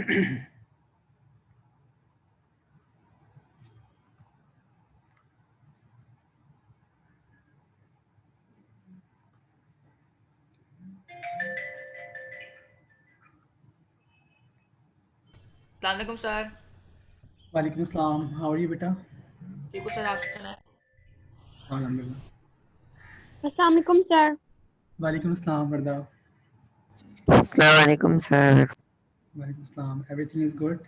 सलामकुम सर। वालेकुम अस्सलाम। हाउ आर यू बेटा? ठीक हो सर, आप सुनाएं। अल्हम्दुलिल्लाह। अस्सलाम वालेकुम सर। वालेकुम अस्सलाम वर्दा। Assalamu alaikum, sir. वालेकुम अस्सलाम। Everything is good?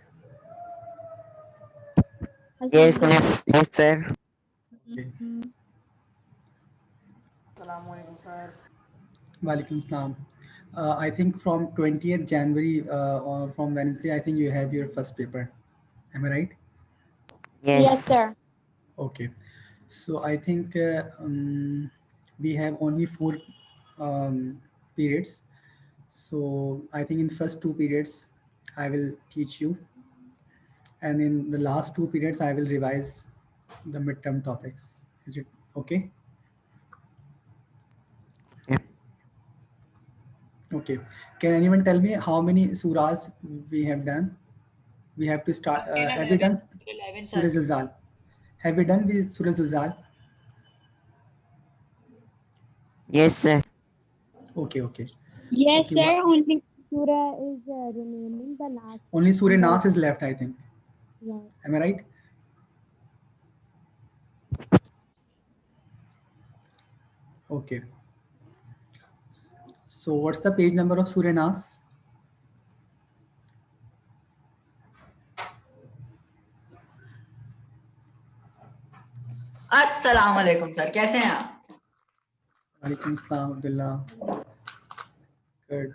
Yes, अल्हम्दुलिल्लाह। miss. Yes, sir. Okay. Assalamualaikum sir. वालेकुम अस्सलाम. I think from 20th January or from Wednesday, I think you have your first paper. Am I right? Yes Yes. sir. Okay. So I think we have only four periods. So I think in first two periods, I will teach you, and in the last two periods, I will revise the midterm topics. Is it okay? Yeah. Okay. Can anyone tell me how many surahs we have done? We have to start. Ten Have we eleven done 11 Surah sir. Zilzal? Have we done with Surah Zilzal? Yes, sir. Okay, okay. Yes Okay. sir. Only surah is remaining, the last. Only Surah the Nas is left, I think. yeah. Am I right? Okay. So what's the page number of Surah Nas? अस्सलाम वालेकुम sir, कैसे हैं आप? Walaikum Assalam, Abdullah. Good.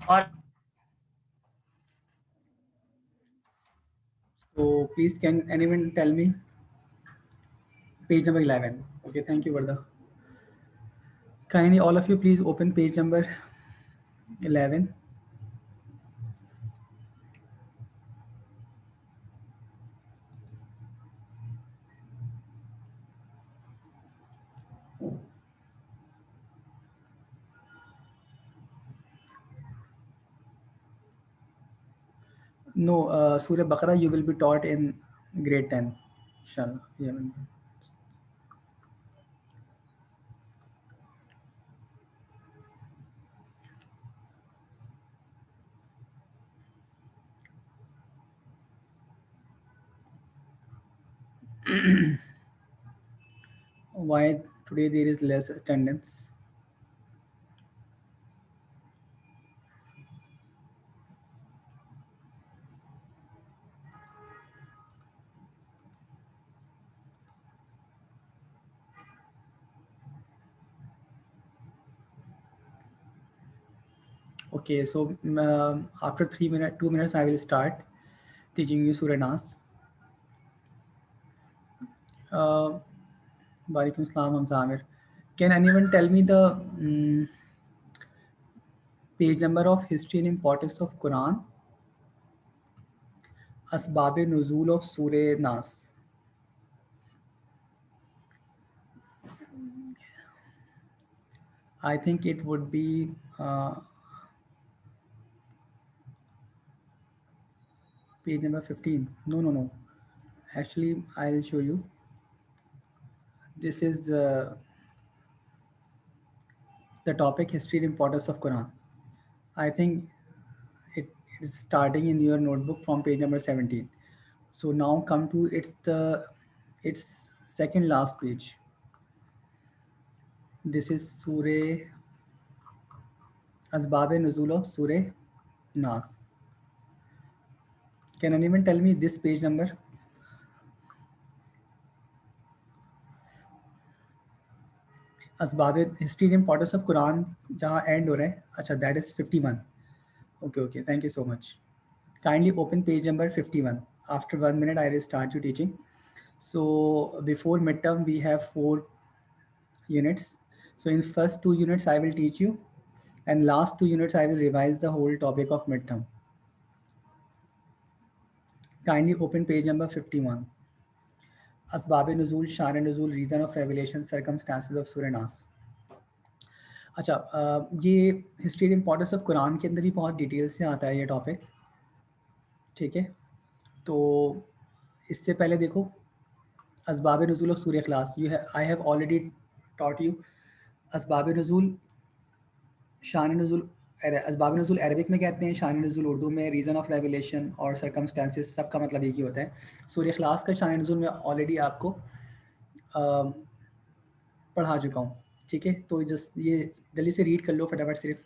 और So please, can anyone tell me page number 11? Okay, thank you, Varda. Kindly, all of you, please open page number 11. No, Surah Baqarah you will be taught in grade 10. Inshallah. Yeah. Why today there is less attendance? Okay, so after 3 minutes, 2 minutes, I will start teaching you Surah Nas. Walaikum Assalam, Hamza Amir. Can anyone tell me the page number of history and importance of Quran? Asbab Nuzul of Surah Nas. I think it would be page number 15. No, no, no. Actually, I'll show you. This is the topic history and importance of Quran. I think it is starting in your notebook from page number 17. So now come to its second last page. This is Surah Asbab Nuzul of Surah Nas. Can anyone tell me this page number? असबाब history and importance of Quran जहाँ end हो रहा है. अच्छा, that is 51. Okay, okay, thank you so much. Kindly open page number 51. After 1 minute I will start you teaching. So before midterm we have 4 units. So in first 2 units I will teach you, and last 2 units I will revise the whole topic of midterm. Kindly open page number 51. Asbab Nuzul, Shan Nuzul, reason of revelation, circumstances of Surah Nas. अच्छा, ये history and importance of Quran के अंदर ही बहुत detail से आता है ये topic. ठीक है, तो इससे पहले देखो असबाब नुज़ूल ऑफ सूरह इखलास, I have already taught you असबाब नुज़ूल, शान नुज़ूल। असबाब नुज़ूल अरबिक में कहते हैं, शान नुज़ूल उर्दू में, रीज़न ऑफ रेवलेशन और सर्कमस्टेंसेस, सब का मतलब एक ही होता है। सूरह इखलास का शान नुज़ूल में ऑलरेडी आपको पढ़ा चुका हूँ, ठीक है। तो जस्ट ये जल्दी से रीड कर लो फटाफट सिर्फ,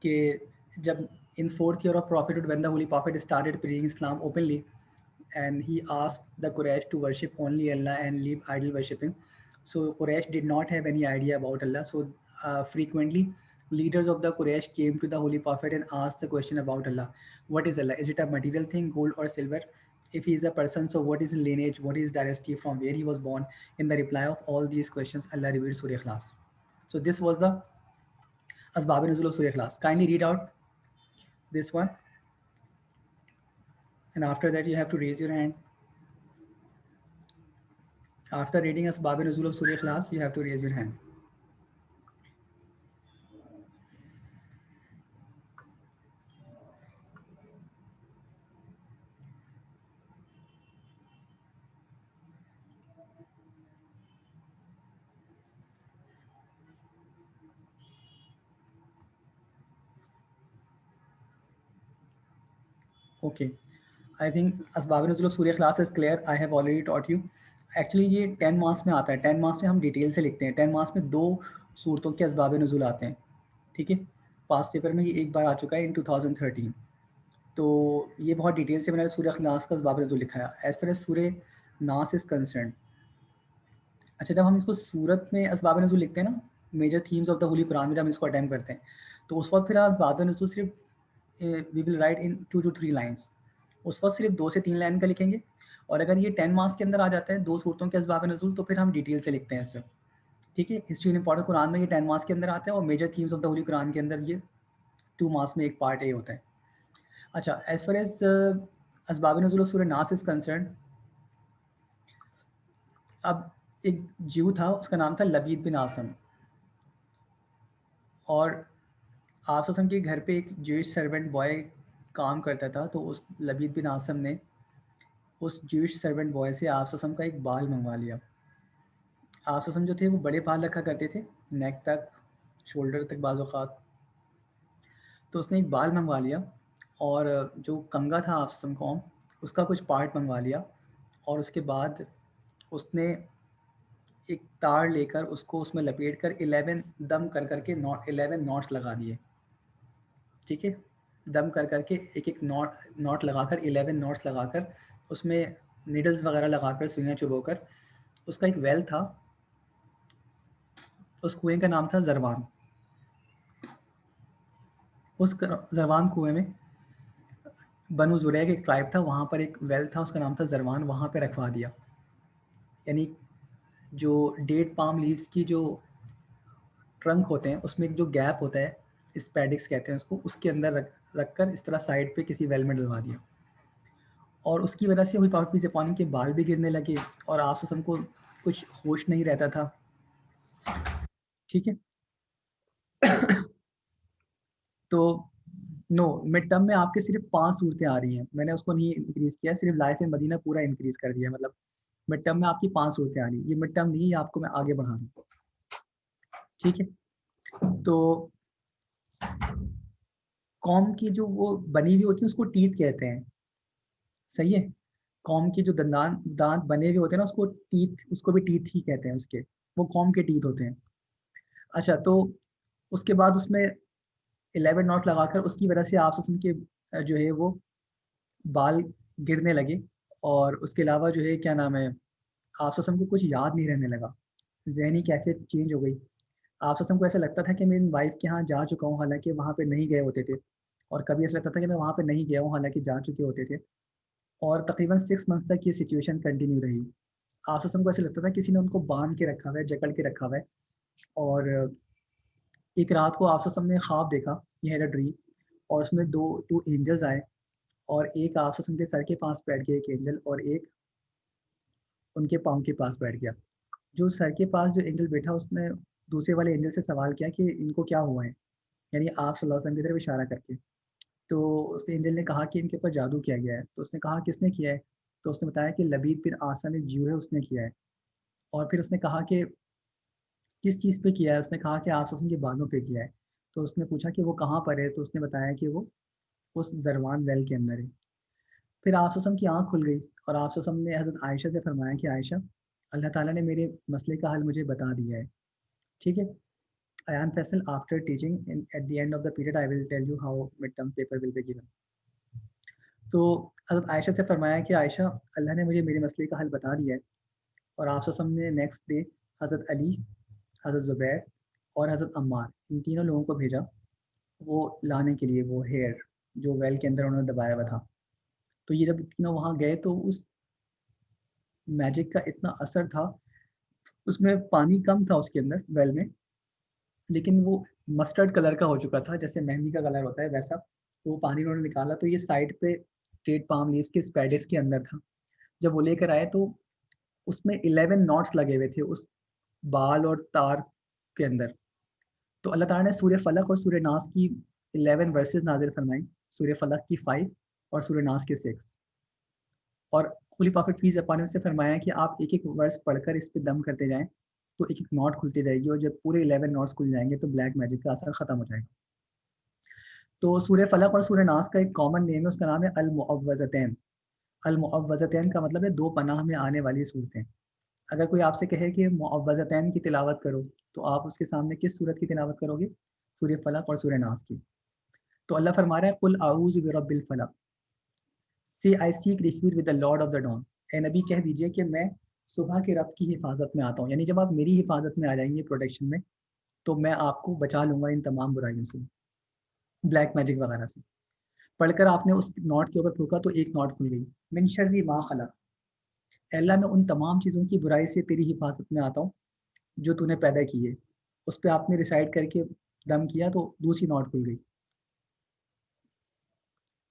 कि जब in fourth year of profit when the holy prophet started preaching Islam openly and he asked the Quraysh to worship only Allah and leave idol worshipping. So Quraysh did not have any idea about Allah. So frequently, leaders of the Quraysh came to the Holy Prophet and asked the question about Allah. What is Allah? Is it a material thing, gold or silver? If he is a person, so what is his lineage? What is his dynasty? From where he was born? In the reply of all these questions, Allah revealed Surah Ikhlas. So this was the Asbab Nuzul of Surah Ikhlas. Kindly read out this one. And after that, you have to raise your hand. After reading Asbab Nuzul of Surah Ikhlas, you have to raise your hand. Okay. I think Asbab Nuzul of Surah Ikhlas is clear. I have already taught you. Actually ये 10 marks में आता है, 10 marks में हम detail से लिखते हैं। 10 marks में 2 सूरतों के असबाब नुज़ूल आते हैं, ठीक है। पास्ट पेपर में ये एक बार आ चुका है इन 2013। तो ये बहुत डिटेल से मैंने सूरह इखलास का असबाब नुज़ूल लिखा है। एज़ फार एज सूरह नास इज़ कंसर्न, अच्छा, जब हम इसको सूरत में असबाब नुज़ूल लिखते हैं ना, major themes of the holy Quran में जब हम इसको अटेम्प्ट करते हैं, तो उस वक्त फिर असबाब नुज़ूल सिर्फ we will write in 2 to 3 lines. उस वक्त सिर्फ 2 से 3 लाइन का लिखेंगे। और अगर ये 10 मार्क्स के अंदर आ जाता है 2 सूरतों के असबाब नुज़ूल, तो फिर हम डिटेल से लिखते हैं इसे, ठीक है। हिस्ट्री एंड इम्पोर्टेंट कुरान में ये 10 मार्क्स के अंदर आता है, और major themes of the holy Quran के अंदर ये 2 मार्क्स में एक पार्ट ए होता है। अच्छा, एज फार एज असबाब नुज़ूल ऑफ सूरह नास इज़ कंसर्न, अब एक जीव था, उसका नाम था लबीद बिन आसम, और आप सल्लल्लाहु अलैहि वसल्लम के घर पे एक ज्यूइश सर्वेंट बॉय काम करता था। तो उस लबीद बिन आसम ने उस ज्यूइश सर्वेंट बॉय से आप सल्लल्लाहु अलैहि वसल्लम का एक बाल मंगवा लिया। आप सल्लल्लाहु अलैहि वसल्लम जो थे वो बड़े बाल रखा करते थे, नेक तक, शोल्डर तक बाज़ औक़ात। तो उसने एक बाल मंगवा लिया, और जो कंगा था आप सल्लल्लाहु अलैहि वसल्लम का, उसका कुछ पार्ट मंगवा लिया, और उसके बाद उसने एक तार लेकर उसको उसमें लपेट कर 11 दम कर करके 11 नॉट्स लगा दिए, ठीक है। दम कर करके एक एक नॉट लगाकर 11 नॉट्स लगाकर उसमें निडल्स वगैरह लगाकर सुइयाँ चुभोकर उसका एक वेल था, उस कुएं का नाम था जरवान। उस जरवान कुएं में बनु जुरैक एक ट्राइब था, वहाँ पर एक वेल था, उसका नाम था जरवान, वहाँ पे रखवा दिया। यानी जो डेट पाम लीव्स की जो ट्रंक होते हैं उसमें एक जो गैप होता है, स्पैडिक्स कहते हैं उसको, उसके अंदर रख कर इस तरह साइड पे किसी वेल में डलवा दिया। और उसकी वजह से हुई प्रॉफिट ज़पानी के बाल भी गिरने लगे, और आप सल्लल्लाहु अलैहि वसल्लम को कुछ होश नहीं रहता था, ठीक है। तो नो, मिड टर्म में आपके सिर्फ 5 सूरतें आ रही हैं, मैंने उसको नहीं इंक्रीज़ किया, सिर्फ लाइफ इन मदीना पूरा इंक्रीज़ कर दिया। मतलब मिड टर्म में आपकी 5 सूरतें आ रही हैं, ये मिड टर्म नहीं है, आपको मैं आगे बढ़ा रहा हूँ, ठीक है। तो कौम की जो वो बनी हुई होती है उसको टीथ कहते हैं, सही है। कौम की जो दांत बने हुए होते हैं ना, उसको टीथ, उसको भी टीथ ही कहते हैं उसके, वो कौम के टीथ होते हैं। अच्छा, तो उसके बाद उसमें 11 नॉट लगाकर उसकी वजह से आप सल्लल्लाहु अलैहि वसल्लम के जो है वो बाल गिरने लगे, और उसके अलावा जो है क्या नाम है, आप सल्लल्लाहु अलैहि वसल्लम को कुछ याद नहीं रहने लगा, ज़हनी कैफियत चेंज हो गई। आप सल्लल्लाहु अलैहि वसल्लम को ऐसा लगता था कि मैं वाइफ के यहाँ जा चुका हूँ, हालांकि वहाँ पे नहीं गए होते थे, और कभी ऐसा लगता था कि मैं वहाँ पे नहीं गया हूँ, हालांकि जा चुके होते थे। और तकरीबन 6 मंथ तक ये सिचुएशन कंटिन्यू रही। आप सल्लल्लाहु अलैहि वसल्लम को ऐसा लगता था किसी ने उनको बांध के रखा हुआ है, जकड़ के रखा हुआ है। और एक रात को आप सल्लल्लाहु अलैहि वसल्लम ने ख्वाब देखा, ये हैड अ ड्रीम, और उसमें टू एंजल्स आए, और एक आप सल्लल्लाहु अलैहि वसल्लम के सर के पास बैठ गया एक एंजल, और एक उनके पाँव के पास बैठ गया। जो सर के पास जो एंजल बैठा, उसने दूसरे वाले एंजल से सवाल किया कि इनको क्या हुआ है, यानी आप सल्लल्लाहु अलैहि वसल्लम की तरफ इशारा करके। तो उस एंजल ने कहा कि इनके ऊपर जादू किया गया है। तो उसने कहा किसने किया है? तो उसने बताया कि लबीद बिन आसन एक ज्यू है, उसने किया है। और फिर उसने कहा कि किस चीज़ पे किया है? उसने कहा कि आप के बालों पे किया है। तो उसने पूछा कि वो कहाँ पर है? तो उसने बताया कि वो उस जरवान वेल के अंदर है। फिर आप की आँख खुल गई और आप ने हज़रत आयशा से फरमाया कि आयशा, अल्लाह ताला ने मेरे मसले का हल मुझे बता दिया है। ठीक है? Ayan Faisal, after teaching at the end of the period, I will tell you how midterm paper will be given. तो हज़रत आयशा से फरमाया कि आयशा, अल्लाह ने मुझे मेरे मसले का हल बता दिया है। और आप ने नेक्स्ट डे हज़रत अली, हज़रत ज़ुबैर और हज़रत अम्मार, इन तीनों लोगों को भेजा वो लाने के लिए वो हेयर जो वेल के अंदर उन्होंने दबाया हुआ था। तो ये जब तीनों वहाँ गए तो उस मैजिक का इतना असर था, उसमें पानी कम था उसके अंदर वेल में, लेकिन वो मस्टर्ड कलर का हो चुका था, जैसे मेहंदी का कलर होता है वैसा। तो वो पानी उन्होंने निकाला तो ये साइड पे टेट पाम लीव्स के स्पेडिस के अंदर था। जब वो लेकर आए तो उसमें 11 नॉट्स लगे हुए थे उस बाल और तार के अंदर। तो अल्लाह ताला ने सूर्य फलक और सूर्य नास की 11 वर्सेस नाजिल फरमाई, सूर्य फलक की 5 और सूर्य नास के 6। और Holi prophet peace upon him से फरमाया कि आप एक एक वर्स पढ़कर इस पे दम करते जाएं तो एक एक नॉट खुलती जाएगी, और जब पूरे 11 नॉट्स खुल जाएंगे तो ब्लैक मैजिक का असर खत्म हो जाएगा। तो सूर्य फलक और सूर्य नास का एक कॉमन नेम है, उसका नाम है अल मुअव्वज़तैन। अल मुअव्वज़तैन का मतलब है दो पनाह में आने वाली सूरतें। अगर कोई आपसे कहे कि मुअव्वज़तैन की तिलावत करो, तो आप उसके सामने किस सूरत की तिलावत करोगे? सूर्य फलक और सूर्य नास की। तो अल्लाह फरमा रहा है कुल आऊज़ु बिरब्बिल फलक say I seek refuge with the lord of the dawn. ए नबी कह दीजिए कि मैं सुबह के रब की हिफाजत में आता हूँ, यानी जब आप मेरी हिफाजत में आ जाएंगे प्रोटेक्शन में, तो मैं आपको बचा लूंगा इन तमाम बुराइयों से, ब्लैक मैजिक वगैरह से। पढ़कर आपने उस नॉट के ऊपर फूका तो एक नॉट खुल गई। मिन शर्रि मा खलक, अल्लाह मैं उन तमाम चीज़ों की बुराई से तेरी हिफाजत में आता हूँ जो तूने पैदा की है। उस पर आपने रिसाइड करके दम किया तो दूसरी नॉट खुल गई।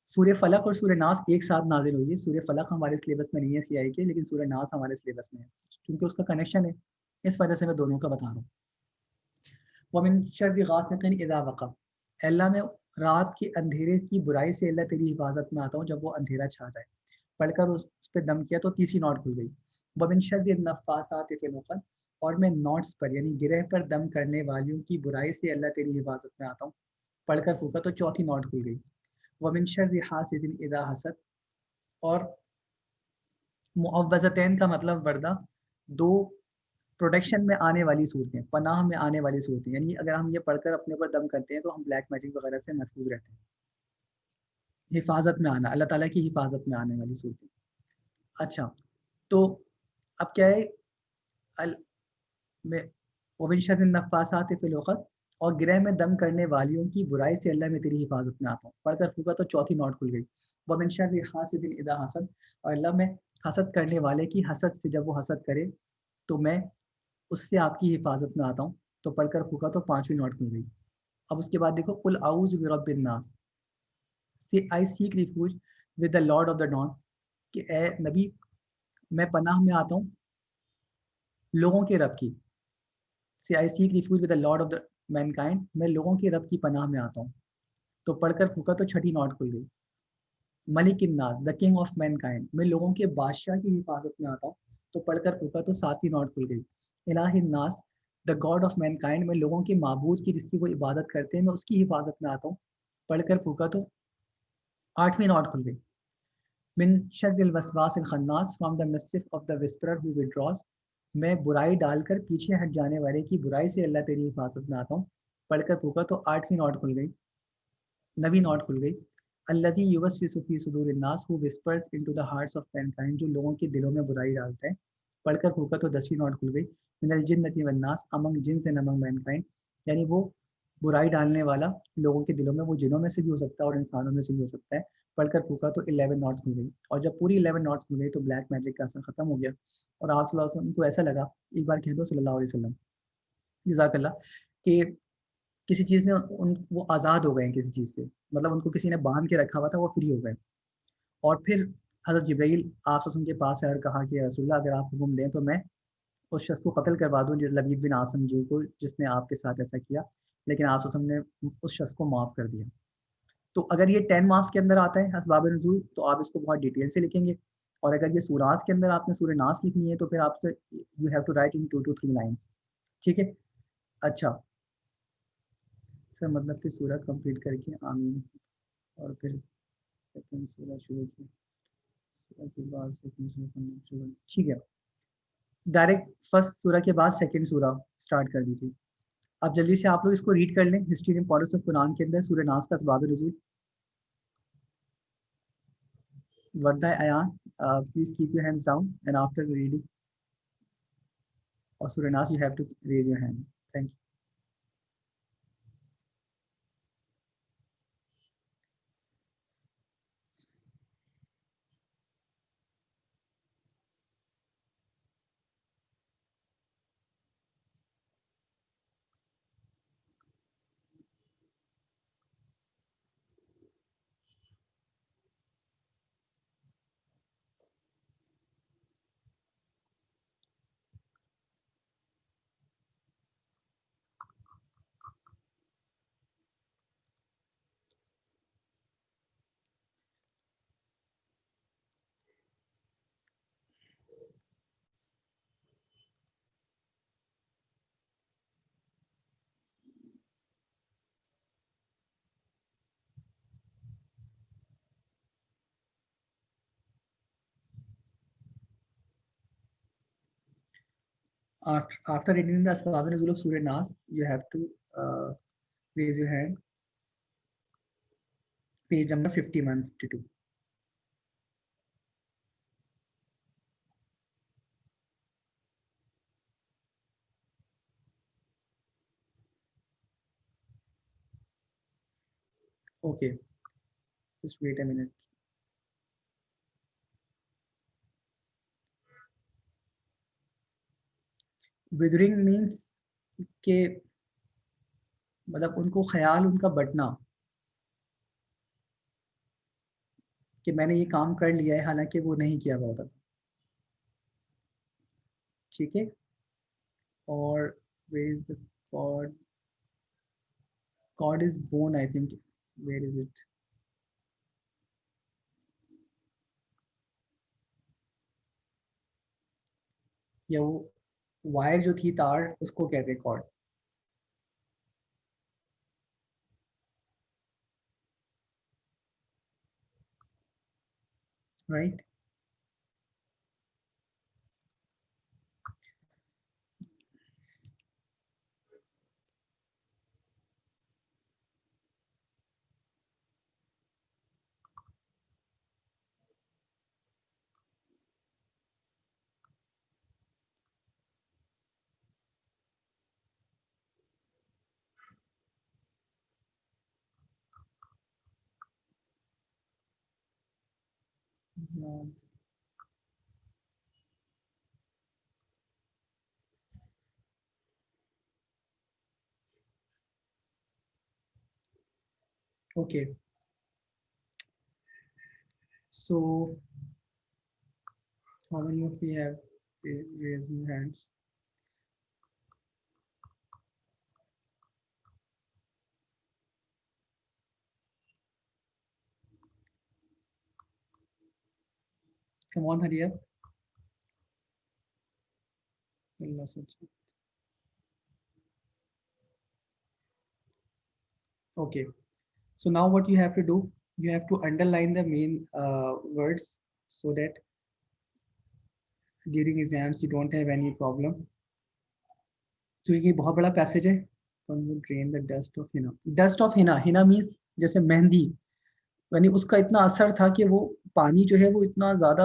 सूर्य फलक और सूर्य नास एक साथ नाजिल हुई है। सूर्य फलक हमारे सिलेबस में नहीं है सीआई के, लेकिन सूर्य नास हमारे सिलेबस में है क्योंकि उसका कनेक्शन है, इस वजह से मैं दोनों का बता रहा हूँ। वमिन शर्रि गासिकिन इज़ा वक़ब, अल्लाह मैं रात के अंधेरे की बुराई से अल्लाह तेरी हिफाजत में आता हूँ जब वो अंधेरा छा जाए। पढ़कर उस पर दम किया तो तीसरी नॉट खुल गई। वमिन शर्रि नफ़्फ़ासाति फ़िल उक़द, और मैं नॉट्स पर यानी गिरह पर दम करने वालियों की बुराई से अल्लाह तेरी हिफाजत में आता हूँ। पढ़कर फूका तो चौथी नॉट खुल गई। वमिन शर्रि हासिदिन इज़ा हसद, और मुअव्वज़तैन का मतलब वर्दा दो प्रोटेक्शन में आने वाली सूरतें, पनाह में आने वाली सूरतें, यानी अगर हम ये पढ़कर अपने ऊपर दम करते हैं तो हम ब्लैक मैजिक वगैरह से महफूज रहते हैं। हिफाजत में आना, अल्लाह ताला की हिफाजत में आने वाली सूरतें। अच्छा, तो अब क्या है? अल में वमिन शर्रिन नफ़्फ़ासाति फ़िल उक़द, और गिरह में दम करने वालियों की बुराई से अल्लाह मैं तेरी हिफाजत में आता हूँ। पढ़कर फूका तो चौथी नॉट खुल गई। वमिन शर्रि हासिदिन इज़ा हसद, और अल्लाह मैं हसद करने वाले की हसद से जब वो हसद करे तो मैं उससे आपकी हिफाजत में आता हूँ। तो पढ़कर फूका तो पांचवी नॉट खुल गई। अब उसके बाद देखो कुल आऊज़ु बिरब्बिन नास से I seek refuge with the lord of the dawn, कि ए नबी मैं पनाह में आता हूँ लोगों के रब की, से I seek refuge with the lord of the mankind, मैं लोगों के रब की पनाह में आता हूँ। तो पढ़कर फूका तो छठी नॉट खुल गई। मलिक नास द किंग ऑफ मैनकाइंड, मैं लोगों के बादशाह की हिफाजत में आता हूँ। तो पढ़कर फूका तो सातवीं नॉट खुल गई। इलाहिन नास द गॉड ऑफ मैनकाइंड, मैं लोगों के माबूद की जिसकी वो इबादत करते हैं मैं उसकी हिफाजत में आता हूँ। पढ़कर फूका तो आठवीं नॉट खुल गई। मिन शर्रिल वसवासिल खन्नास, from the mischief of the whisperer who withdraws, मैं बुराई डालकर पीछे हट जाने वाले की बुराई से अल्लाह तेरी हिफाजत में आता हूँ। पढ़कर फूका तो आठवीं नॉट खुल गई, नवी नॉट खुल गई। अल्लज़ी युवस्विसु फी सुदूरिन नास, who whispers into the hearts of Mankind, जो लोगों के दिलों में बुराई डालता है। पढ़कर फूका तो 10वीं नॉट खुल गई। मिनल जिन्नति वन नास, among jeans and among Mankind, यानी वो बुराई डालने वाला लोगों के दिलों में, वो जिनों में से भी हो सकता है और इंसानों में से भी हो सकता है। पढ़कर फूका तो 11 नॉट्स खुल गई। और जब पूरी 11 नॉट्स खुल गई तो ब्लैक मैजिक का असर खत्म हो गया। और आप सल्लल्लाहु अलैहि वसल्लम को ऐसा लगा, एक बार कह दो सल्लल्लाहु अलैहि वसल्लम जज़ाकल्लाह, कि किसी चीज़ ने वो आज़ाद हो गए हैं किसी चीज़ से, मतलब उनको किसी ने बांध के रखा हुआ था, वो फ्री हो गए। और फिर हज़रत जिब्राइल आप के पास आए और कहा कि रसूलल्लाह अगर आप हुक्म दें तो मैं उस शख्स को कत्ल करवा दूँ, लबीद बिन आसम जी को, जिसने आपके साथ ऐसा किया। लेकिन आप ने उस शख्स को माफ़ कर दिया। तो अगर ये 10 मार्क्स के अंदर आता है असबाब नुज़ूल तो आप इसको बहुत डिटेल से लिखेंगे, और अगर ये सूरास के अंदर आपने सूरह नास लिखनी है तो फिर आपसे you have to write in 2 to 3 lines. ठीक है। अच्छा सर, मतलब कि सूरह कंप्लीट करके आमीन और फिर सेकंड सूरह शुरू की, सूरह के बाद सेकंड सूरह करना शुरू। ठीक है, डायरेक्ट फर्स्ट सूरह के बाद सेकंड सूरह स्टार्ट कर दीजिए। अब जल्दी से आप लोग इसको रीड कर लें। History and importance of Quran के अंदर सूरह नास का असबाब नुज़ूल वर्दा आयान, please keep your hands down and after reading और सूरह नास you have to raise your hand. Thank you. After reading the asbab nuzul of Surah Nas, you have to raise your hand. Page number 51, 52. Okay, just wait a minute. Withering means के मतलब उनको ख्याल उनका बटना कि मैंने ये काम कर लिया है हालांकि वो नहीं किया हुआ था। ठीक है। और where is the cord? Cord is bone, I think. Where is it? या वो वायर जो थी तार उसको कहते हैं cord, right. Okay, so how many of you have raised your hands? Come on, hurry up. Okay, so now what you have to do, you have to underline the main words so that during exams you don't have any problem. तो ये बहुत बड़ा passage है। Drain the dust of henna. Dust of henna. Henna means जैसे मेहंदी, यानी उसका इतना असर था कि वो पानी जो है वो इतना ज्यादा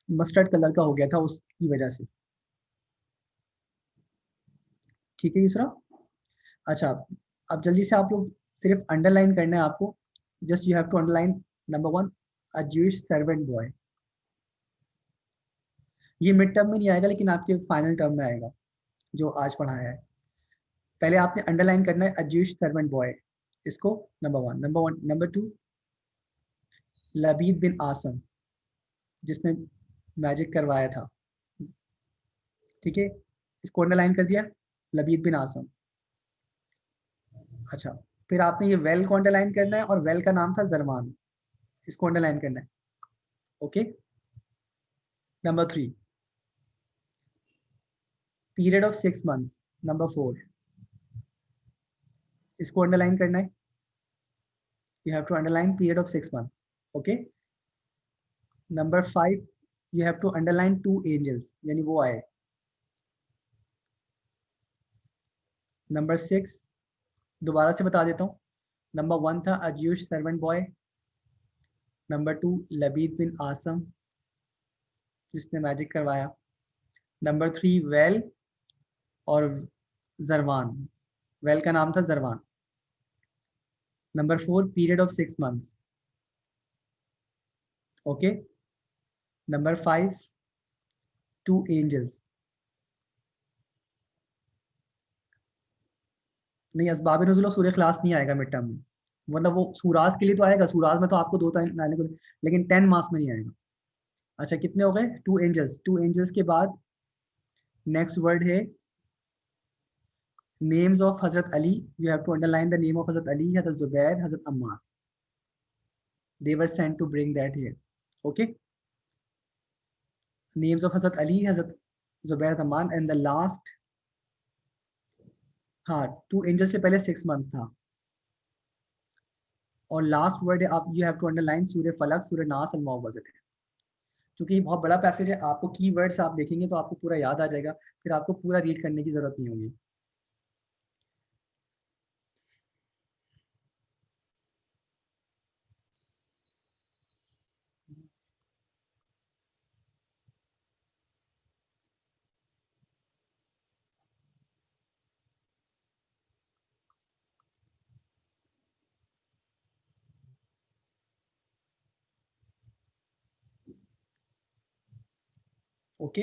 मस्टर्ड कलर का हो गया था उसकी वजह से। ठीक है दूसरा। अच्छा, अब जल्दी से आप लोग सिर्फ अंडरलाइन करना है आपको। Just you have to underline number 1 a Jewish servant boy. ये मिड टर्म में नहीं आएगा लेकिन आपके फाइनल टर्म में आएगा जो आज पढ़ाया है। पहले आपने अंडरलाइन करना है अ ज्यूइश सर्वेंट बॉय, इसको नंबर 1। नंबर 2 लबीद बिन आसम, जिसने मैजिक करवाया था। ठीक है, इसको अंडरलाइन कर दिया, लबीद बिन आसम। अच्छा, फिर आपने ये वेल को अंडरलाइन करना है और वेल का नाम था जरमान, इसको अंडरलाइन करना है। Okay, number 3 period of 6 months, number 4 इसको अंडरलाइन करना है। You have to underline period of 6 months। Okay, number 5 you have to underline 2 angels, यानी वो आए। नंबर 6 दोबारा से बता देता हूँ। नंबर 1 था अ Jews servant boy, number 2 Labid बिन आसम जिसने मैजिक करवाया, नंबर 3 वेल और जरवान, वेल का नाम था Jarwan, number 4 period of 6 months। Okay, number 5 2 angels। नहीं, असबाब नुज़ुल सूर्य क्लास नहीं आएगा मिड टर्म में, मतलब वो सूराज के लिए तो आएगा, सूराज में तो आपको 2 टाइम लाने को, लेकिन 10 मार्क्स में नहीं आएगा। अच्छा, कितने हो गए? 2 angels। 2 angels के बाद नेक्स्ट वर्ड है नेम्स ऑफ हजरत Ali. You have to underline the name of हजरत अली, हजरत जुबैर, हजरत Ammar. They were sent to bring that here. Okay, names of हजरत अली, हजरत Zubair, Ammar and the last, हाँ 2 angels से पहले 6 months था। और लास्ट वर्ड है आप, यू हैव टू अंडरलाइन सूर्य फलक, सूर्य नास, अल मुअव्वज़त है। क्योंकि ये बहुत बड़ा पैसेज है, आपको कीवर्ड्स आप देखेंगे तो आपको पूरा याद आ जाएगा, फिर आपको पूरा रीड करने की जरूरत नहीं होगी। Okay,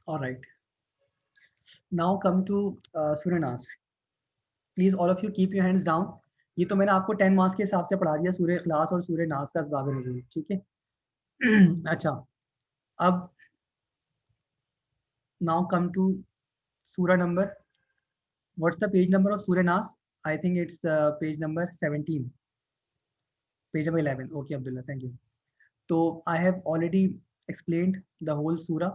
alright, now come to सूर्य नास। Please all of you keep your hands down. ये तो मैंने आपको 10 मार्क्स के हिसाब से पढ़ा दिया, सूर्य इखलास और सूर्य नास का असबाब नुज़ूल, ठीक है। अच्छा, अब नाउ कम टू सूरा number, what's the page number of सूर्य नास? I think it's page number 17, page number 11। Okay Abdullah, thank you. तो I have already explained the whole सूरा,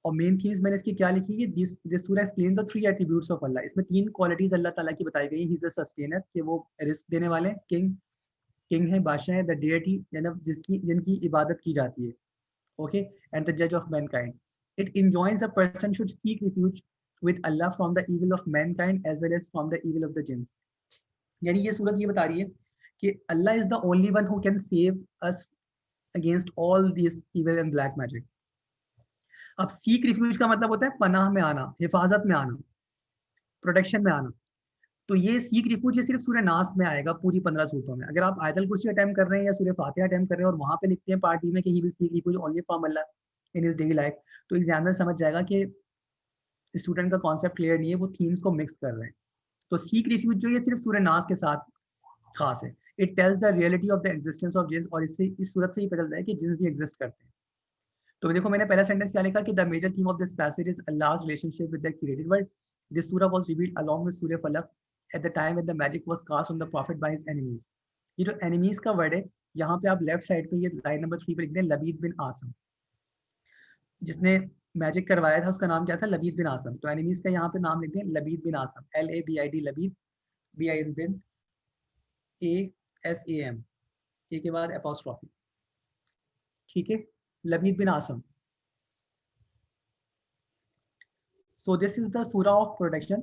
और मेन चीज मैंने इसकी क्या लिखी है, दिस सूरा एक्सप्लेन द 3 एट्रीब्यूट्स ऑफ अल्लाह। इसमें 3 क्वालिटीज अल्लाह ताला की बताई गई। ही इज द सस्टेनर, कि वो रिस्क देने वाले, किंग है, बादशाह है, द डेटी यानी जिनकी इबादत की जाती है। ओके, एंड द जज of Mankind. It enjoins a person should seek refuge with Allah from the evil of mankind as well as from the evil of the jinns। यानी ये सूरत ये बता रही है कि Allah is the only one who can save us against all this evil and black magic। अब seek refuge का मतलब होता है पनाह में आना, हिफाजत में आना, प्रोटेक्शन में आना। तो ये सीक रिफ्यूज ये सिर्फ सूर्य नास में आएगा पूरी 15 सूरतों में। अगर आप आयतल कुर्सी अटेम्प्ट कर रहे हैं या सूर्य फातिहा अटेम्प्ट कर रहे हैं और वहां पे लिखते हैं पार्ट डी में कि he will seek refuge only from Allah in his daily life, तो एग्जामिनर समझ जाएगा कि स्टूडेंट का कॉन्सेप्ट क्लियर नहीं है, वो थीम्स को मिक्स कर रहे हैं। तो सीक रिफ्यूज जो ये सिर्फ सूर्य नास के साथ खास है। It tells the reality of the existence of jeans, और इससे इस सूरत से ही पता चलता है कि जिन्स भी एग्जिस्ट करते हैं। तो देखो मैंने पहला सेंटेंस क्या लिखा कि the major theme of this passage is Allah's relationship with the created world. This सूरा वाज रिवील्ड अलोंग विद सूर्य फलक at the time when the magic was cast on the prophet by his enemies. ये जो enemies का word है, यहाँ पे आप लेफ्ट साइड पे ये लाइन नंबर 3 पे लिख दें लबीद बिन आसम। जिसने मैजिक करवाया था उसका नाम क्या था? लबीद बिन आसम। तो एनिमीज का यहाँ पे नाम लिख दें लबीद बिन आसम, LABID लबीद, BIN बिन, ASAM, ए के बाद एपोस्ट्रोफी, ठीक है, लबीद बिन Assam. So this is the surah of protection.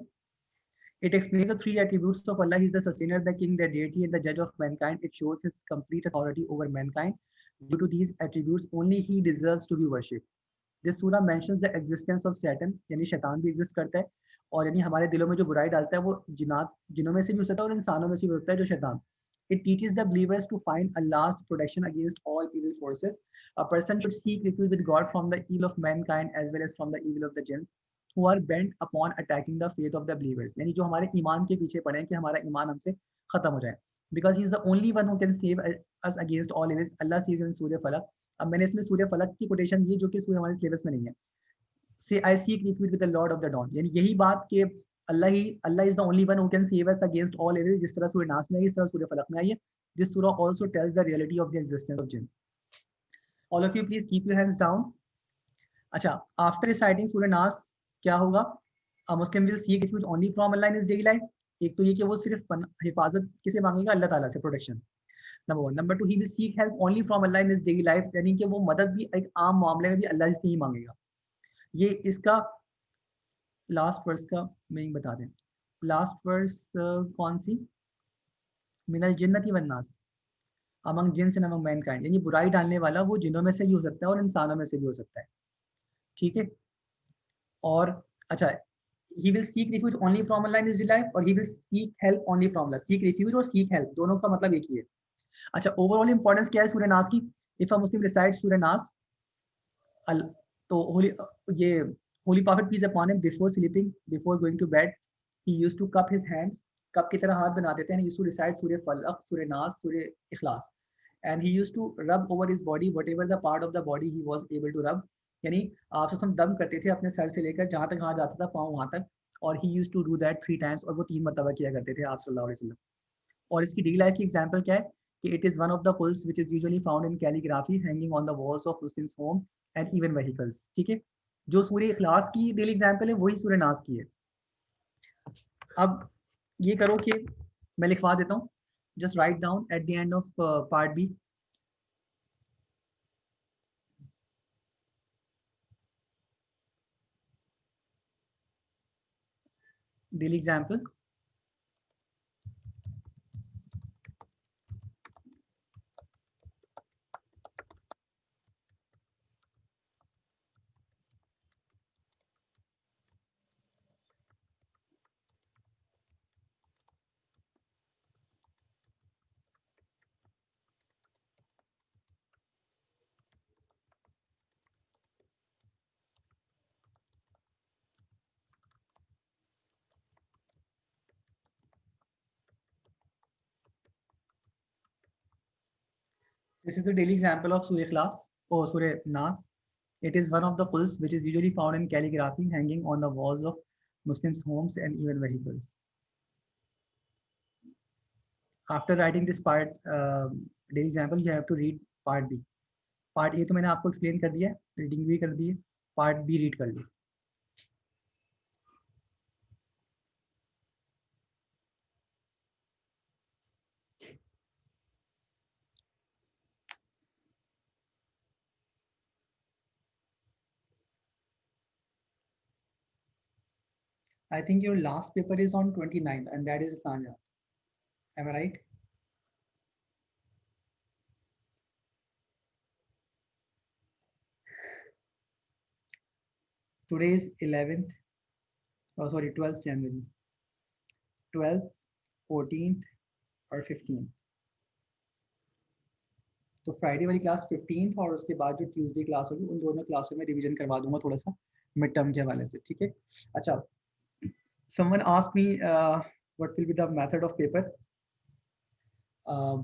It explains the 3 attributes of Allah. He is the sustainer, the king, the deity, and the judge of mankind. It shows his complete authority over mankind. Due to these attributes, only he deserves to be worshipped. This surah mentions the existence of Satan, यानी शैतान भी exist करता है, और यानी हमारे दिलों में जो बुराई डालता है वो जिनों में से भी हो सकता है और इंसानों में से भी होता है, जो शैतान। It teaches the believers to find Allah's protection against all evil forces. A person should seek refuge with God from the evil of mankind as well as from the evil of the jinns who are bent upon attacking the faith of the believers। यानी जो हमारे ईमान के पीछे पड़े हैं कि हमारा ईमान हमसे खत्म हो जाए। Because he is the only one who can save us against all evils. Allah says in सूर्य फलक। अब मैंने इसमें सूर्य फलक की कोटेशन दी जो कि सूर्य हमारे सिलेबस में नहीं है। Say I seek refuge with the lord of the dawn, यानी यही बात कि Allah is the only one who can save us against all evil, जिस तरह सूरह नास में आई, इस तरह सूरह फलक में आई है. दिस सूरह also tells the reality of the existence of जिन. All of you please keep your hands down. अच्छा, आफ्टर रिसाइटिंग सूरह नास क्या होगा? A Muslim will seek refuge only from Allah in his daily life. एक तो ये कि वो सिर्फ हिफाजत किसे मांगेगा? अल्लाह ताला से, protection. Number 1. Number 2, he will seek help only from Allah in his daily life, यानी कि वो मदद भी एक आम मामले में भी अल्लाह से ही मांगेगा. ये इसका लास्ट वर्स का मीनिंग बता दें. लास्ट वर्स कौन सी? मिनल जिन्नति वन नास, among jeans and among Mankind, यानी बुराई डालने वाला वो जिन्नों में से भी हो सकता है और इंसानों में से भी हो सकता है. ठीक है. और अच्छा, he will seek refuge only from Allah in his life, और he will seek help only from Allah. seek refuge और seek help दोनों का मतलब एक ही है. अच्छा, ओवरऑल इंपॉर्टेंस क्या है सूरह नास की? इफ अ मुस्लिम रिसाइट्स सूरह नास, तो ये holy prophet peace upon him before sleeping, before going to bed, he used to cup his hands, cup की तरह हाथ बना देते हैं. ही यूज्ड टू रिसाइट सूरह फलक, सूरह नास, सूरह इखलास, and he used to rub over his body whatever the part of the body he was able to rub, यानी आप सब दम करते थे अपने सर से लेकर जहाँ तक हाथ जाता था पाँव वहाँ तक, और he used to do that 3 times, और वो 3 मरतबा किया करते थे आप सल्लल्लाहु अलैहि वसल्लम. और इसकी डेली लाइफ की एग्जांपल क्या है कि it is one of the pulls which is usually found in calligraphy hanging on the walls of Muslims home and even vehicles. ठीक है. जो सूरह इखलास की डेली एग्जांपल है वही सूरह नास की है. अब ये करो कि मैं लिखवा देता हूँ, just write down at the end of part B. Daily example. This is the daily example of Surah Ikhlas or Surah Nas. It is one of the quls which is usually found in calligraphy hanging on the walls of Muslims' homes and even vehicles. After writing this part, daily example, you have to read part B. Part A तो मैंने आपको explain कर दिया है, reading भी कर दी है, part B read कर ली. I think your last paper is on 29th, and that is Tanya. Am I right? Today is 11th, oh sorry, 12th January. 12th, 14th और 15th. तो फ्राइडे वाली क्लास 15th और उसके बाद जो Tuesday class होगी उन दोनों क्लासों में रिवीजन करवा दूंगा थोड़ा सा मिड टर्म के हवाले से. ठीक है. अच्छा, someone asked me what will be the method of paper.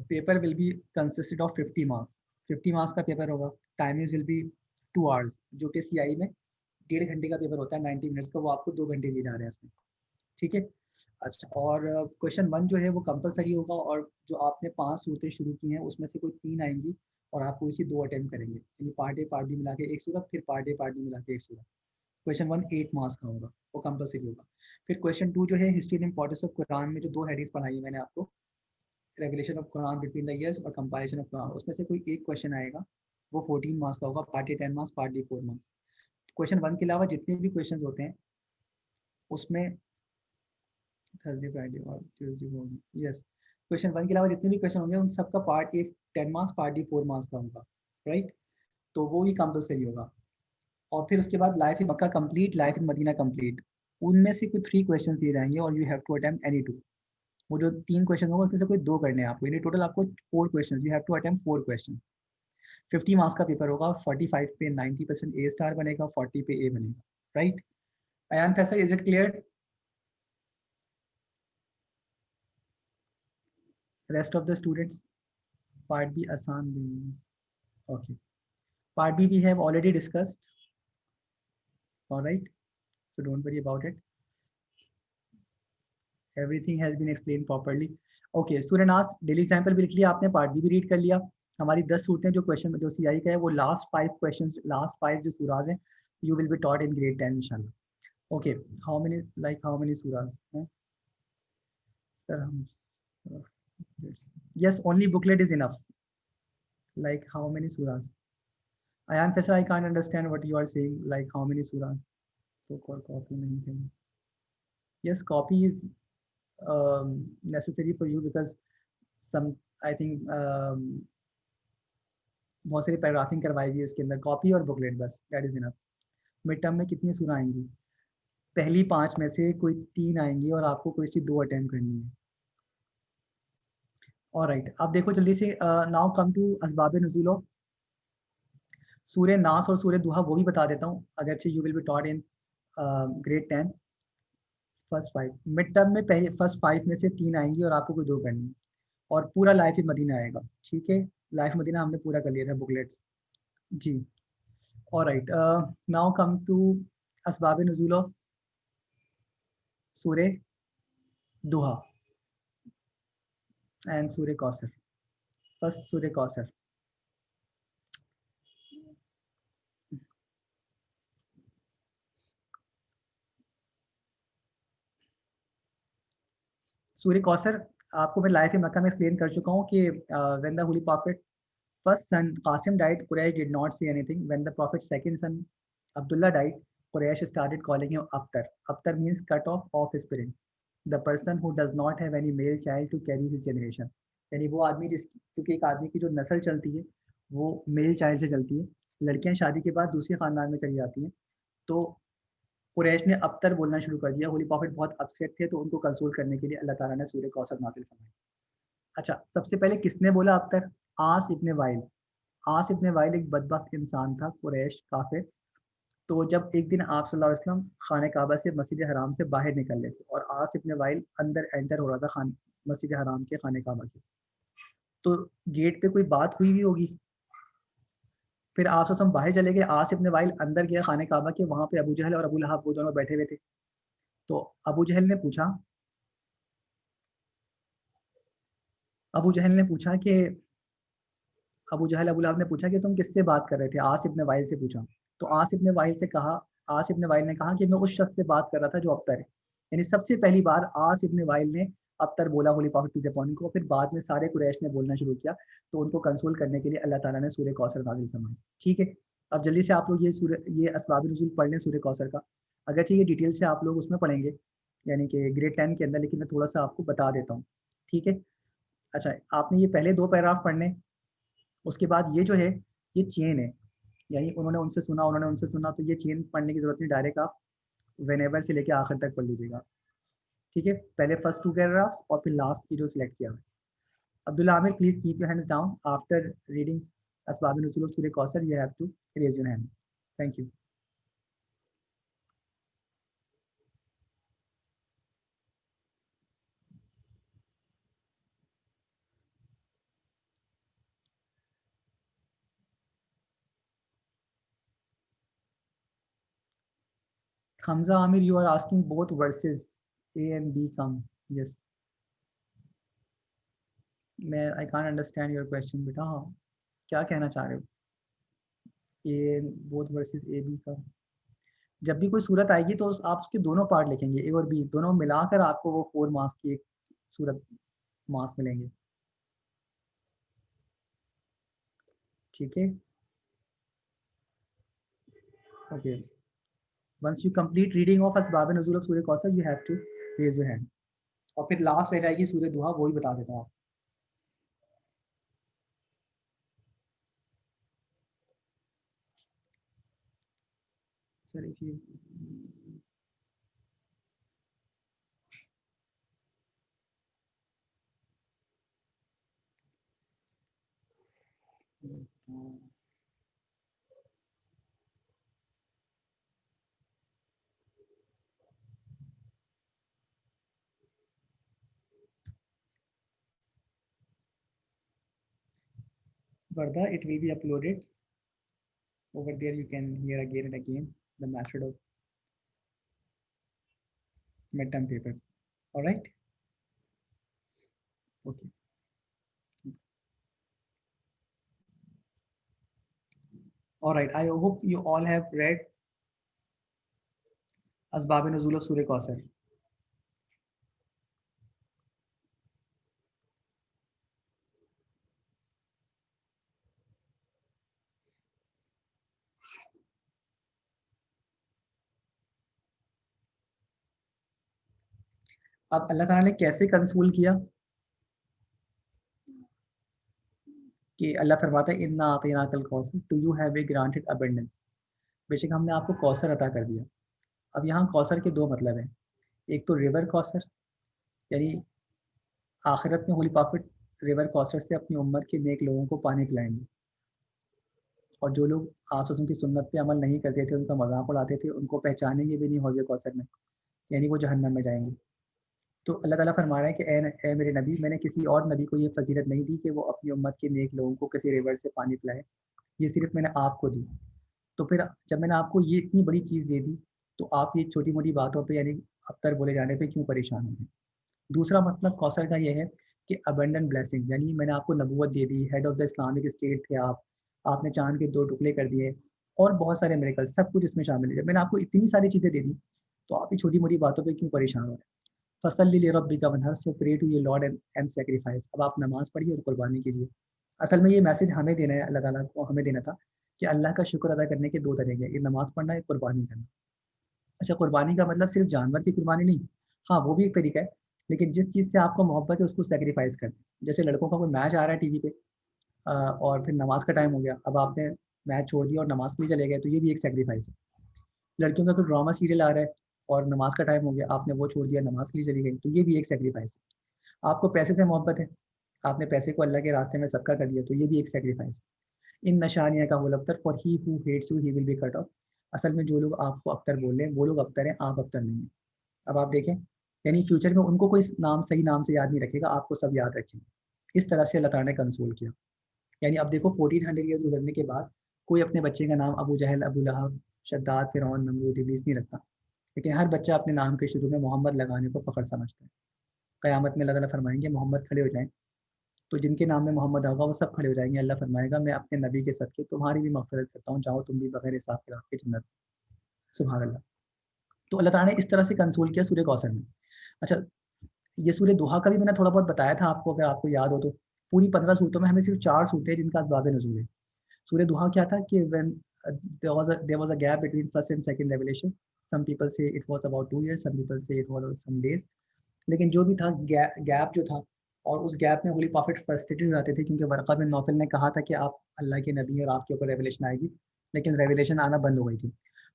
Paper will be consisted of 50 marks. 50 marks का पेपर होगा. Timings will be 2 hours, जो कि CI में 1.5 घंटे का पेपर होता है 90 मिनट्स का, वो आपको 2 घंटे लिए जा रहे हैं इसमें. ठीक है. अच्छा, और क्वेश्चन 1 जो है वो कंपलसरी होगा, और जो आपने 5 सूरतें शुरू की हैं उसमें से कोई 3 आएंगी और आपको इसी 2 अटेम्प्ट करेंगे, यानी पार्ट ए पार्ट बी मिला के 1 सूरत, फिर पार्ट ए पार्ट बी मिला के 1 सूरत. क्वेश्चन 1 8 मार्क्स का होगा, वो कंपलसरी होगा. फिर क्वेश्चन 2 जो है history and importance of Quran में जो 2 हेडिंग्स पढ़ाई है मैंने आपको, regulation of Quran between the years और कंपारिजन ऑफ कुरान, उसमें से कोई एक क्वेश्चन आएगा, वो 14 मार्क्स का होगा. Part A 10 marks, part B 4 marks. Question 1 के अलावा जितने भी क्वेश्चन होते हैं उसमें थर्सडे फ्राइडे और ट्यूसडे, यस, क्वेश्चन 1 के अलावा जितने भी क्वेश्चन होंगे उन सबका part A 10 marks, part D 4 marks का होगा. राइट. तो वो ही कंपलसरी होगा. और फिर उसके बाद life in Mecca complete, life in Medina complete, उनमें से कोई 3 क्वेश्चन दिए जाएंगे और you have to attempt any 2. वो जो 3 क्वेश्चन होगा उसमें से कोई 2 करने हैं आपको, यानी टोटल आपको 4 question, you have to attempt 4 question. 50 marks का पेपर होगा. 45 पे 90% ए स्टार बनेगा, 40 पे ए बनेगा. Right. Ayan Faisal, is it clear? Rest of the students, part B आसान भी. Okay, part B we have already discussed. All right, so don't worry about it. Everything has been explained properly. Okay, student ask daily sample भी लिख लिया आपने, part B भी read कर लिया. हमारी 10 सूरतें जो क्वेश्चन जो सीआई का है वो लास्ट 5 क्वेश्चंस, लास्ट 5 जो सूराज हैं you will be taught in grade 10 इंशाल्लाह. ओके, हाउ मेनी सूराज हैं सर हम? Yes, only booklet is enough. Like how many surahs? Ayan Faisal, I can't understand what you are saying. Like how many surahs? तो copy नहीं करें. Yes, copy is necessary for you because some I think बहुत सारी paragraphing करवाएगी इसके अंदर. Copy और booklet बस, that is enough. Mid term में कितनी सूरह आएंगी? पहली 5 में से कोई 3 आएंगी और आपको कोई सी 2 अटेम्प्ट करनी है. ऑलराइट, अब देखो जल्दी से. नाउ कम टू असबाब नुज़ूल. सूर्य नास और सूर्य दुहा वो भी बता देता हूँ, अगरचे you will be taught in grade 10 first 5. Mid term में पहले फर्स्ट 5 में से 3 आएंगी और आपको कोई 2 करनी है और पूरा लाइफ इन मदीना आएगा. ठीक है, लाइफ मदीना हमने पूरा कर लिया था बुकलेट्स जी. ऑलराइट, नाउ कम टू असबाब नुज़ूल सूर्य दुहा एंड सूर्य कौसर. फर्स्ट सूर्य कौसर. सूर्य कौसर आपको मैं लाइफ इन मक्का में एक्सप्लेन कर चुका हूँ कि when the holy prophet first son Qasim died, Quraysh did not say anything. When the prophet's second son Abdullah died, Quraysh started calling him Abtar. Abtar means cut off of his parent. The person who does not have any male child to carry his generation. यानी वो आदमी जिस, क्योंकि एक आदमी की जो नस्ल चलती है वो मेल चाइल्ड से चलती है. लड़कियां शादी के बाद दूसरे खानदान में चली जाती हैं. तो कुरैश ने अबतर बोलना शुरू कर दिया. होली प्रॉफिट बहुत अपसेट थे तो उनको कंसोल करने के लिए अल्लाह ताला ने सूरह कौसर नाज़िल फरमाई. अच्छा, सबसे पहले किसने बोला अबतर? आस इब्ने वाइल. आस इब्ने वाइल एक बदबख्त इंसान था, कुरैश काफिर. तो जब एक दिन आप सल्लल्लाहु अलैहि वसल्लम खाने काबा से मस्जिद हराम से बाहर निकल रहे थे और आस इब्ने वाइल अंदर एंटर हो रहा था खान मस्जिद हराम के खाने काबा के, तो गेट पे कोई बात हुई भी होगी. फिर आप सल्लल्लाहु अलैहि वसल्लम बाहर चले गए, आस इब्ने वाइल अंदर गया खाने काबा के. वहाँ पे अबू जहल और अबू लहब वो दोनों बैठे हुए थे. तो अबू जहल ने पूछा कि अबू जहल अबू लहब ने पूछा कि तुम किससे बात कर रहे थे? आस इब्ने वाइल से पूछा. तो आस इब्ने वाइल ने कहा कि मैं उस शख्स से बात कर रहा था जो अबतर है. यानी सबसे पहली बार आस इब्ने वाइल ने अबतर बोला होली प्रॉफिट पीस अपॉन को. फिर बाद में सारे कुरैश ने बोलना शुरू किया. तो उनको कंसोल करने के लिए अल्लाह ताला ने सूरह कौसर नाज़िल फरमाई. ठीक है, अब जल्दी से आप लोग ये असबाब नुज़ूल पढ़ लें सूरह कौसर का. अगरचे ये डिटेल से आप लोग उसमें पढ़ेंगे यानी कि ग्रेड 10 के अंदर, लेकिन मैं थोड़ा सा आपको बता देता हूँ. ठीक है, अच्छा आपने ये पहले 2 पैराग्राफ पढ़ने. उसके बाद ये जो है ये चेन है, यानी उन्होंने उनसे सुना, तो ये चेन पढ़ने की जरूरत नहीं. डायरेक्ट आप वेनेवर से लेके आखिर तक पढ़ लीजिएगा. ठीक है, पहले फर्स्ट 2 पैराग्राफ्स और फिर लास्ट की जो सिलेक्ट किया है. Abdullah Amir, please keep your hands down after reading असबाब नुज़ूल ऑफ सूरह कौसर. You have to raise your hand. Thank you. Hamza Amir, you are asking both verses A and B come. Yes. मैं I can't understand your question बेटा. हाँ, क्या कहना चाह रहे हो? A both versus A B का. जब भी कोई सूरत आएगी तो आप उसके दोनों पार्ट लिखेंगे, ए और बी दोनों मिलाकर आपको वो 4 मार्क्स की एक सूरत मार्क्स मिलेंगे. ठीक है, okay. Once you complete reading of असबाब नुज़ूल ऑफ सूरह कौसर you have to raise your hand. और फिर लास्ट रह जाएगी सूरह दुहा, वो ही बता देता हूँ. Sir if you Varda, it will be uploaded over there. You can hear again and again the method of midterm paper. All right. Okay. All right. I hope you all have read Asbab Nuzul of Surah Kausar. अब अल्लाह ताला ने कैसे कंसूल किया कि अल्लाह फरमाता है इन्ना आतैनाकल कौसर to you have a granted abundance. बेशक हमने आपको कौसर अता कर दिया। अब यहाँ कौसर के दो मतलब हैं, एक तो रिवर कौसर, यानी आखिरत में होली प्रॉफिट रिवर कौसर से अपनी उम्मत के नेक लोगों को पानी पिलाएंगे, और जो लोग आप की सुन्नत पे अमल नहीं करते थे, उनका मजाक उड़ाते थे, उनको पहचानेंगे भी नहीं हौज़ कौसर में, यानी वो जहन्नम में जाएंगे। तो अल्लाह ताला फरमा रहा है कि ए मेरे नबी, मैंने किसी और नबी को ये फजीलत नहीं दी कि वो अपनी उम्मत के नेक लोगों को किसी रिवर से पानी पिलाए, ये सिर्फ मैंने आपको दी। तो फिर जब मैंने आपको ये इतनी बड़ी चीज़ दे दी, तो आप ये छोटी मोटी बातों पे यानी अबतर बोले जाने पे क्यों परेशान हो गए। दूसरा मतलब कौसर का ये है कि अबंडेंट ब्लेसिंग, यानी मैंने आपको नबूवत दे दी, head of the Islamic state थे आप, आपने चांद के 2 टुकड़े कर दिए और बहुत सारे मिरेकल, सब कुछ इसमें शामिल है। जब मैंने आपको इतनी सारी चीज़ें दे दी, तो आप ये छोटी मोटी बातों पर क्यों परेशान हो रहे हैं। फसल्लि लिरब्बिका वनहर, so pray to your lord and sacrifice. अब आप नमाज़ पढ़िए और कुर्बानी कीजिए। असल में ये मैसेज हमें देना है, अल्लाह ताला को हमें देना था कि अल्लाह का शुक्र अदा करने के 2 तरीके हैं, एक नमाज़ पढ़ना, एक कुर्बानी करना। अच्छा, कुर्बानी का मतलब सिर्फ जानवर की कुर्बानी नहीं, हाँ वो भी एक तरीका है, लेकिन जिस चीज़ से आपको मोहब्बत है उसको सैक्रिफाइस करना। जैसे लड़कों का कोई मैच आ रहा है टीवी पे, और फिर नमाज का टाइम हो गया, अब आपने मैच छोड़ दिया और नमाज के लिए चले गए, तो ये भी एक सैक्रिफाइस है। लड़कियों का कोई ड्रामा सीरियल आ रहा है और नमाज का टाइम हो गया, आपने वो छोड़ दिया, नमाज के लिए चली गई, तो ये भी एक सैक्रिफाइस है। आपको पैसे से मोहब्बत है, आपने पैसे को अल्लाह के रास्ते में सबका कर दिया, तो ये भी एक सैक्रिफाइस है। इन नशानिया का वो अख्तर, for he who hates you he will be cut off. असल में जो लोग आपको अख्तर बोल रहे हैं वो लोग अख्तर हैं, आप अख्तर नहीं हैं। अब आप देखें, यानी फ्यूचर में उनको कोई नाम सही नाम से याद नहीं रखेगा, आपको सब याद रखेंगे। इस तरह से अल्लाह ताला ने कंसोल किया। यानी अब देखो 1400 ईयर्स गुजरने के बाद कोई अपने बच्चे का नाम अबू जहल, अबू लहब, शद्दाद, फिरौन, नमरूद, इब्लीस नहीं रखता, लेकिन हर बच्चा अपने नाम के शुरू में मोहम्मद लगाने को फ़ख्र समझता है। क़यामत में अल्लाह ताला फरमाएंगे मोहम्मद खड़े हो जाएं, तो जिनके नाम में मोहम्मद होगा वो सब खड़े हो जाएंगे। अल्लाह फरमाएगा मैं अपने नबी के सदक़े तुम्हारी भी मग़फ़िरत करता हूँ, जाओ तुम भी बग़ैर हिसाब किताब के जन्नत। सुभान अल्लाह। तो अल्लाह ताला ने इस तरह से कंसोल किया सूरह कौसर में। अच्छा, ये सूरह दुहा का भी मैंने थोड़ा बहुत बताया था आपको, अगर आपको याद हो तो। पूरी 15 सूरतों में हमें सिर्फ 4 सूरतें हैं जिनका असबाब नुज़ूल है। सूरह दुहा क्या था कि when there was a gap between first and second revelation, some people say it was about 2 years, some people say it was some days. लेकिन जो भी था गैप जो था, और उस गैप में होली प्रॉफिट फ्रस्ट्रेटेड हो जाते थे, क्योंकि वर्क़ा बिन नौफल ने कहा था कि आप अल्लाह के नबी हैं और आपके ऊपर रेवलेशन आएगी, लेकिन रेवलेशन आना बंद हो गई थी।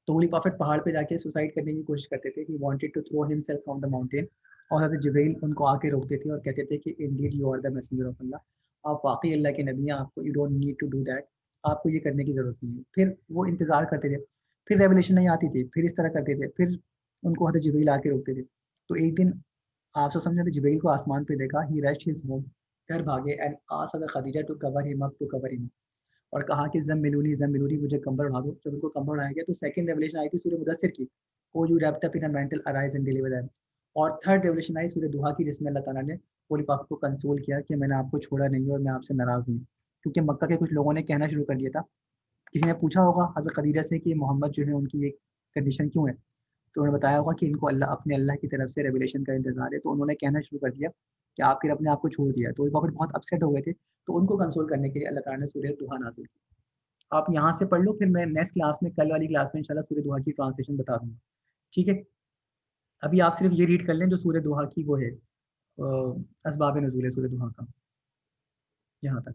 तो होली प्रॉफिट पहाड़ पे जाके सुसाइड करने की कोशिश करते थे, he wanted to throw himself from the mountain, और हज़रत जिब्रील उनको आके रोकते थे और कहते थे कि indeed you are the messenger of Allah, आप वाक़ई अल्लाह के नबी हैं, आपको you don't need to do that, आपको ये करने की ज़रूरत नहीं है। फिर वो इंतज़ार करते थे, फिर रेवलेशन नहीं आती थी, फिर इस तरह करते थे, फिर उनको हज़रत जिब्रील आके रोकते थे। तो एक दिन आप सब समझे, तो जिब्रील को आसमान पे देखा, ही रश्ड हिज होम, घर भागे and asked Khadija to cover him up, to cover him, और कहा कि ज़म्मिलूनी, मुझे कंबल ओढ़ा दो। जब उनको कंबल ओढ़ाया गया, तो सेकंड रेवलेशन आई थी सूरह मुदस्सिर की, oh you wrapped up in a mantle, arise and deliver them. और थर्ड रेवलेशन आई सूरह दुहा की, जिसमें अल्लाह ताला ने होली प्रॉफिट को कंसोल किया कि मैंने आपको छोड़ा नहीं और मैं आपसे नाराज़ नहीं हूँ। क्योंकि मक्का के कुछ लोगों ने कहना शुरू कर दिया था, किसी ने पूछा होगा हज़रत खदीजा से कि मोहम्मद जो है उनकी ये कंडीशन क्यों है, तो उन्होंने बताया होगा कि इनको अल्लाह की तरफ से रेवलेशन का इंतज़ार है, तो उन्होंने कहना शुरू कर दिया कि आप फिर अपने आप को छोड़ दिया। तो वक़्त बहुत अपसेट हो गए थे, तो उनको कंसोल करने के लिए अल्लाह ताला ने सूरह दुहा नाज़िल की। आप यहाँ से पढ़ लो, फिर मैं नेक्स्ट क्लास में, कल वाली क्लास में इंशाल्लाह सूरह दुहा की ट्रांसलेशन बता दूँगा। ठीक है? अभी आप सिर्फ ये रीड कर लें जो सूरह दुहा की वो है, असबाब नुज़ूल है सूरह दुहा का, यहाँ तक।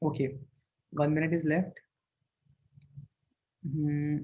Okay, 1 minute is left. Hmm.